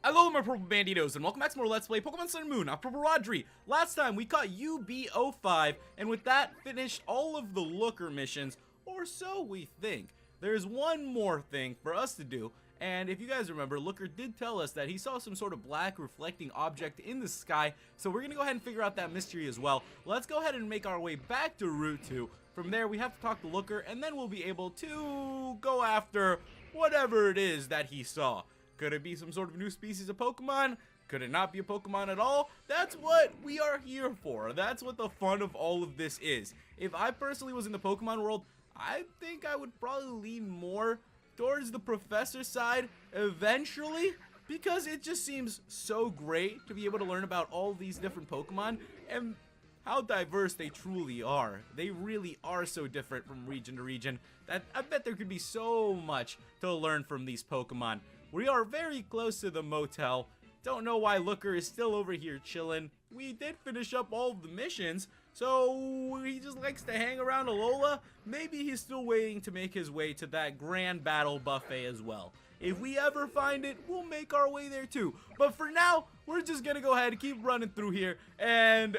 Hello my Purple Banditos, and welcome back to more Let's Play Pokemon Sun and Moon. I'm PurpleRodri. Last time we caught UB05, and with that finished all of the Looker missions, or so we think. There's one more thing for us to do, and if you guys remember, Looker did tell us that he saw some sort of black reflecting object in the sky, so we're gonna go ahead and figure out that mystery as well. Let's go ahead and make our way back to Route 2. From there, we have to talk to Looker, and then we'll be able to go after whatever it is that he saw. Could it be some sort of new species of Pokemon? Could it not be a Pokemon at all? That's what we are here for. That's what the fun of all of this is. If I personally was in the Pokemon world, I think I would probably lean more towards the professor side eventually, because it just seems so great to be able to learn about all these different Pokemon and how diverse they truly are. They really are so different from region to region that I bet there could be so much to learn from these Pokemon. We are very close to the motel. Don't know why Looker is still over here chilling. We did finish up all of the missions, so he just likes to hang around Alola. Maybe he's still waiting to make his way to that grand battle buffet as well. If we ever find it, we'll make our way there too. But for now, we're just gonna go ahead and keep running through here, and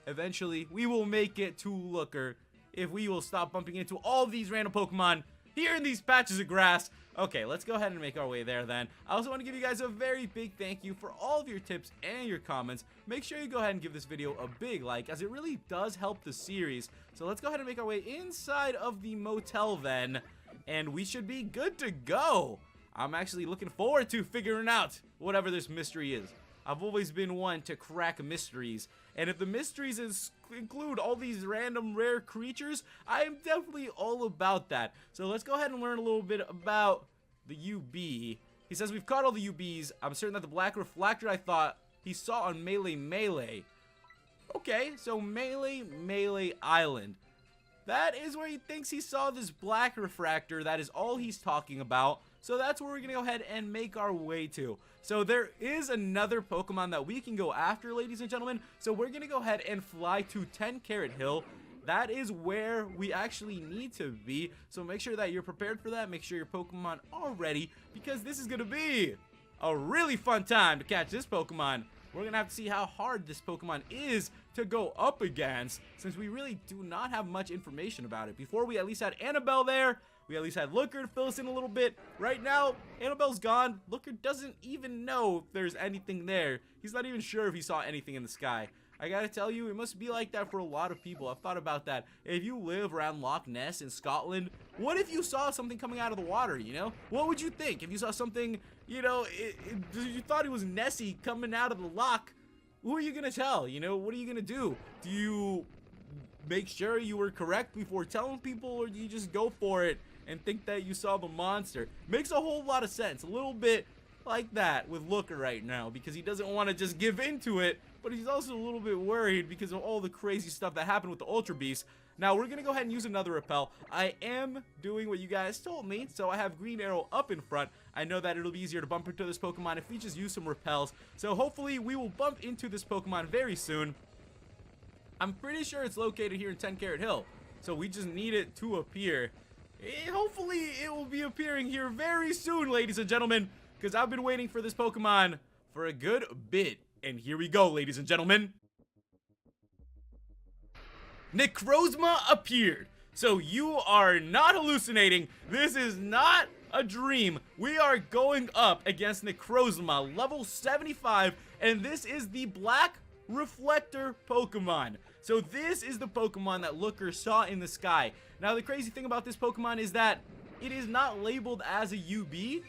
eventually we will make it to Looker if we will stop bumping into all these random Pokemon here in these patches of grass. Okay, let's go ahead and make our way there then. I also want to give you guys a very big thank you for all of your tips and your comments. Make sure you go ahead and give this video a big like, as it really does help the series. So let's go ahead and make our way inside of the motel then, and we should be good to go. I'm actually looking forward to figuring out whatever this mystery is. I've always been one to crack mysteries, and if the mysteries include all these random rare creatures, I am definitely all about that. So let's go ahead and learn a little bit about the UB. He says we've caught all the UBs. I'm certain that the Black Reflector I thought he saw on Melee. Okay, so Melee Island. That is where he thinks he saw this Black Refractor. That is all he's talking about. So that's where we're going to go ahead and make our way to. So there is another Pokemon that we can go after, ladies and gentlemen. So we're going to go ahead and fly to 10 Carat Hill. That is where we actually need to be. So make sure that you're prepared for that. Make sure your Pokemon are ready, because this is going to be a really fun time to catch this Pokemon. We're going to have to see how hard this Pokemon is to go up against, since we really do not have much information about it. Before, we at least had Annabelle there. We at least had Looker to fill us in a little bit. Right now, Annabelle's gone. Looker doesn't even know if there's anything there. He's not even sure if he saw anything in the sky. I gotta tell you, it must be like that for a lot of people. I've thought about that. If you live around Loch Ness in Scotland, what if you saw something coming out of the water, you know? What would you think if you saw something, you know, you thought it was Nessie coming out of the loch? Who are you gonna tell, you know? What are you gonna do? Do you make sure you were correct before telling people, or do you just go for it and think that you saw the monster? Makes a whole lot of sense. A little bit like that with Looker right now, because he doesn't want to just give into it, but he's also a little bit worried because of all the crazy stuff that happened with the Ultra Beast. Now we're gonna go ahead and use another repel. I am doing what you guys told me, so I have Green Arrow up in front. I know that it'll be easier to bump into this Pokemon if we just use some repels, so hopefully we will bump into this Pokemon very soon. I'm pretty sure it's located here in 10 Carat Hill, so we just need it to appear. Hopefully it will be appearing here very soon, ladies and gentlemen, because I've been waiting for this Pokemon for a good bit. And here we go, ladies and gentlemen. Necrozma appeared. So you are not hallucinating. This is not a dream. We are going up against Necrozma, level 75, and this is the Black Reflector Pokemon. So this is the Pokemon that Looker saw in the sky. Now the crazy thing about this Pokemon is that it is not labeled as a UB,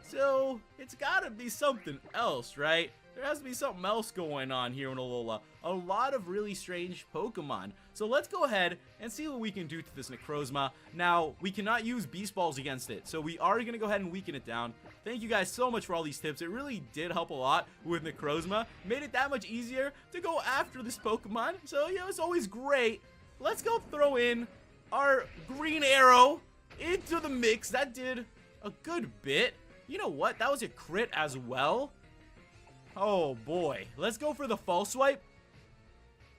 so it's gotta be something else, right? There has to be something else going on here in Alola. A lot of really strange Pokemon. So let's go ahead and see what we can do to this Necrozma. Now, we cannot use Beast Balls against it, so we are going to go ahead and weaken it down. Thank you guys so much for all these tips. It really did help a lot with Necrozma. Made it that much easier to go after this Pokemon. So, you know, it's always great. Let's go throw in our Green Arrow into the mix. That did a good bit. You know what? That was a crit as well. Oh boy, let's go for the false swipe.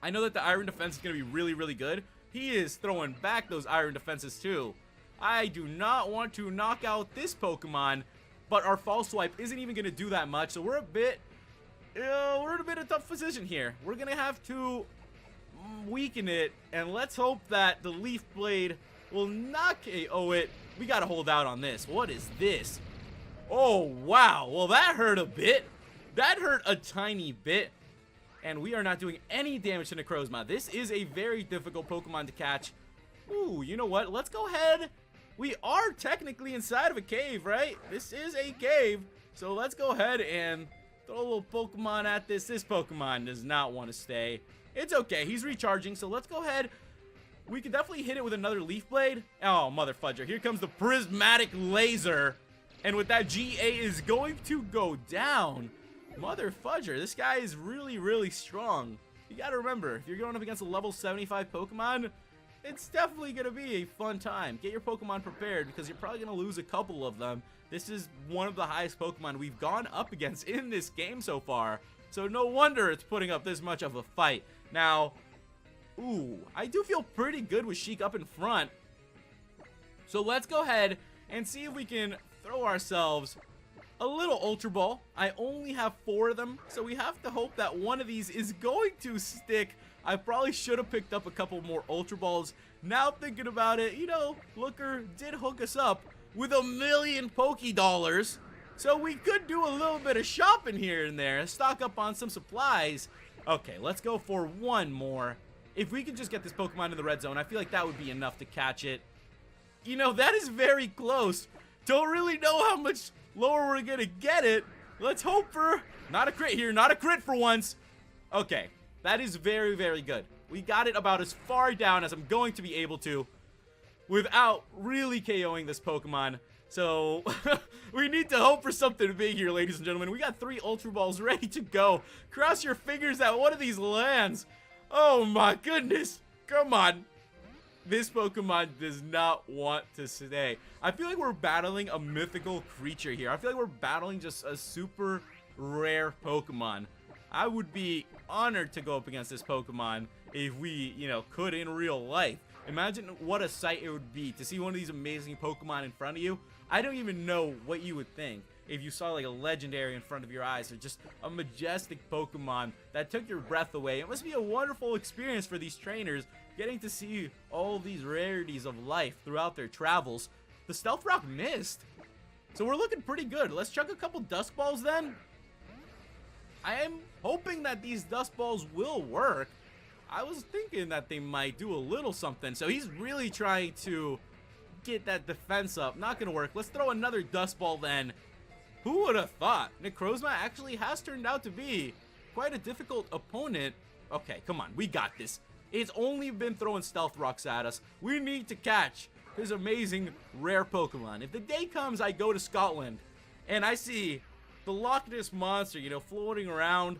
I know that the iron defense is going to be really, really good. He is throwing back those iron defenses too. I do not want to knock out this Pokemon but our false swipe isn't even going to do that much. So we're in a bit of a tough position here. We're going to have to weaken it, and let's hope that the leaf blade will not KO it. We got to hold out on this. What is this? Oh, wow. Well, that hurt a bit. That hurt a tiny bit. And we are not doing any damage to Necrozma. This is a very difficult Pokemon to catch. Ooh, you know what? Let's go ahead. We are technically inside of a cave, right? This is a cave. So let's go ahead and throw a little Pokemon at this. This Pokemon does not want to stay. It's okay. He's recharging. So let's go ahead. We can definitely hit it with another Leaf Blade. Oh, mother fudger. Here comes the prismatic laser. And with that, GA is going to go down. Mother fudger. This guy is really, really strong. You got to remember, if you're going up against a level 75 Pokemon, it's definitely going to be a fun time. Get your Pokemon prepared because you're probably going to lose a couple of them. This is one of the highest Pokemon we've gone up against in this game so far. So no wonder it's putting up this much of a fight. Now, ooh, I do feel pretty good with Sheik up in front. So let's go ahead and see if we can throw ourselves a little Ultra Ball. I only have 4 of them, so we have to hope that one of these is going to stick. I probably should have picked up a couple more Ultra Balls. Now thinking about it, you know, Looker did hook us up with $1 million Poké-Dollars. So we could do a little bit of shopping here and there, stock up on some supplies. Okay, let's go for one more. If we could just get this Pokemon in the red zone, I feel like that would be enough to catch it. You know, that is very close. Don't really know how much lower we're gonna get it. Let's hope for not a crit here, not a crit for once. Okay, that is very, very good. We got it about as far down as I'm going to be able to without really KOing this Pokemon. So we need to hope for something big here, ladies and gentlemen. We got 3 Ultra Balls ready to go. Cross your fingers that one of these lands. Oh my goodness. Come on. This Pokemon does not want to stay. I feel like we're battling a mythical creature here. I feel like we're battling just a super rare Pokemon. I would be honored to go up against this Pokemon if we, you know, could in real life. Imagine what a sight it would be to see one of these amazing Pokemon in front of you. I don't even know what you would think if you saw like a legendary in front of your eyes or just a majestic Pokemon that took your breath away. It must be a wonderful experience for these trainers getting to see all these rarities of life throughout their travels. The Stealth Rock missed. So we're looking pretty good. Let's chuck a couple Dust Balls then. I am hoping that these Dust Balls will work. I was thinking that they might do a little something. So he's really trying to get that defense up. Not going to work. Let's throw another Dust Ball then. Who would have thought? Necrozma actually has turned out to be quite a difficult opponent. Okay, come on. We got this. It's only been throwing Stealth Rocks at us. We need to catch his amazing rare Pokemon. If the day comes I go to Scotland and I see the Loch Ness Monster, you know, floating around,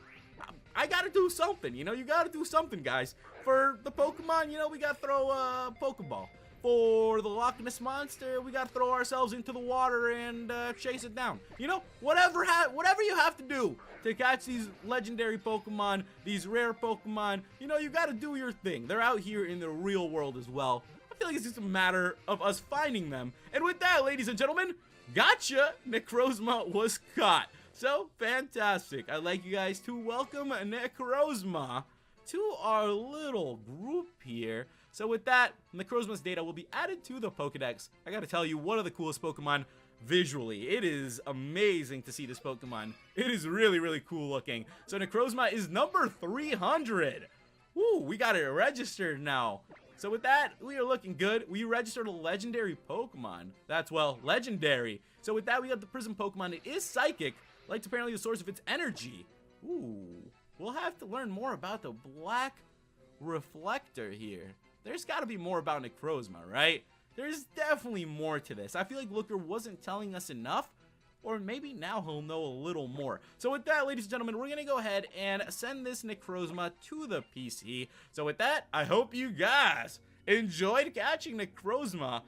I gotta do something, you know, you gotta do something, guys. For the Pokemon, you know, we gotta throw a Pokeball. For the Loch Ness Monster, we gotta throw ourselves into the water and chase it down. You know, whatever you have to do to catch these legendary Pokemon, these rare Pokemon, you know, you gotta do your thing. They're out here in the real world as well. I feel like it's just a matter of us finding them. And with that, ladies and gentlemen, gotcha! Necrozma was caught. So, fantastic. I'd like you guys to welcome Necrozma to our little group here. So with that, Necrozma's data will be added to the Pokedex. I gotta tell you, one of the coolest Pokemon visually. It is amazing to see this Pokemon. It is really, really cool looking. So Necrozma is number 300. Woo, we got it registered now. So with that, we are looking good. We registered a legendary Pokemon. That's, well, legendary. So with that, we got the Prism Pokemon. It is Psychic. Like apparently the source of its energy. Ooh, we'll have to learn more about the Black Reflector here. There's got to be more about Necrozma, right? There's definitely more to this. I feel like Looker wasn't telling us enough, or maybe now he'll know a little more. So with that, ladies and gentlemen, we're going to go ahead and send this Necrozma to the PC. So with that, I hope you guys enjoyed catching Necrozma.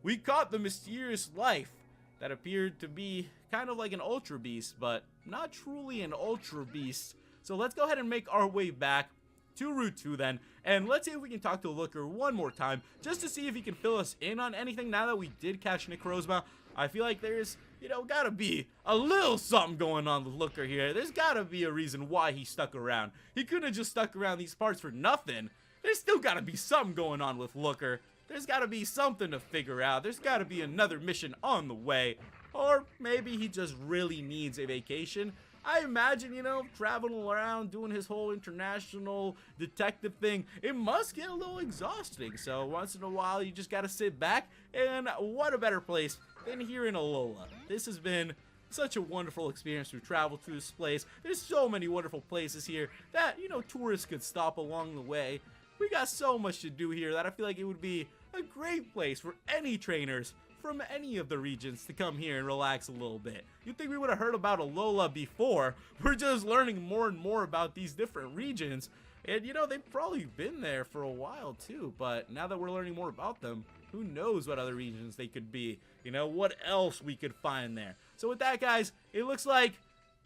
We caught the mysterious life that appeared to be kind of like an Ultra Beast, but not truly an Ultra Beast. So let's go ahead and make our way back to Route 2 then, and let's see if we can talk to Looker one more time, just to see if he can fill us in on anything now that we did catch Necrozma. I feel like there's you know, gotta be a little something going on with Looker here. There's gotta be a reason why he stuck around. He couldn't have just stuck around these parts for nothing. There's still gotta be something going on with Looker. There's gotta be something to figure out. There's gotta be another mission on the way. Or maybe he just really needs a vacation. I imagine, you know, traveling around, doing his whole international detective thing, it must get a little exhausting. So once in a while, you just gotta sit back, and what a better place than here in Alola. This has been such a wonderful experience to travel through this place. There's so many wonderful places here that, you know, tourists could stop along the way. We got so much to do here that I feel like it would be a great place for any trainers from any of the regions to come here and relax a little bit. You'd think we would have heard about Alola before. We're just learning more and more about these different regions. And you know, they've probably been there for a while too, but now that we're learning more about them, who knows what other regions they could be. You know, what else we could find there. So with that, guys, it looks like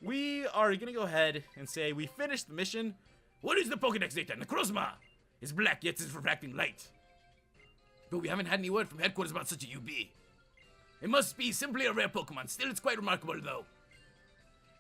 we are gonna go ahead and say we finished the mission. What is the Pokedex data? Necrozma is black, yet it's refracting light. But we haven't had any word from headquarters about such a UB. It must be simply a rare Pokemon. Still, it's quite remarkable, though.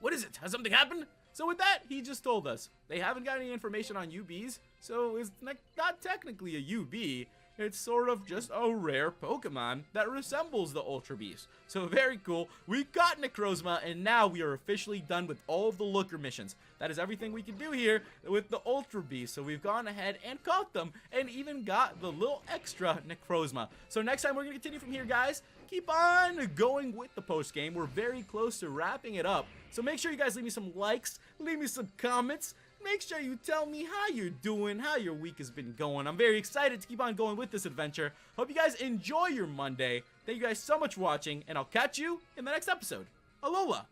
What is it? Has something happened? So with that, he just told us. They haven't got any information on UBs, so it's not technically a UB. It's sort of just a rare Pokemon that resembles the Ultra Beast. So very cool. We got Necrozma, and now we are officially done with all of the Looker missions. That is everything we can do here with the Ultra Beast. So we've gone ahead and caught them, and even got the little extra Necrozma. So next time we're going to continue from here, guys. Keep on going with the post game. We're very close to wrapping it up. So make sure you guys leave me some likes, leave me some comments. Make sure you tell me how you're doing, how your week has been going. I'm very excited to keep on going with this adventure. Hope you guys enjoy your Monday. Thank you guys so much for watching, and I'll catch you in the next episode. Alola!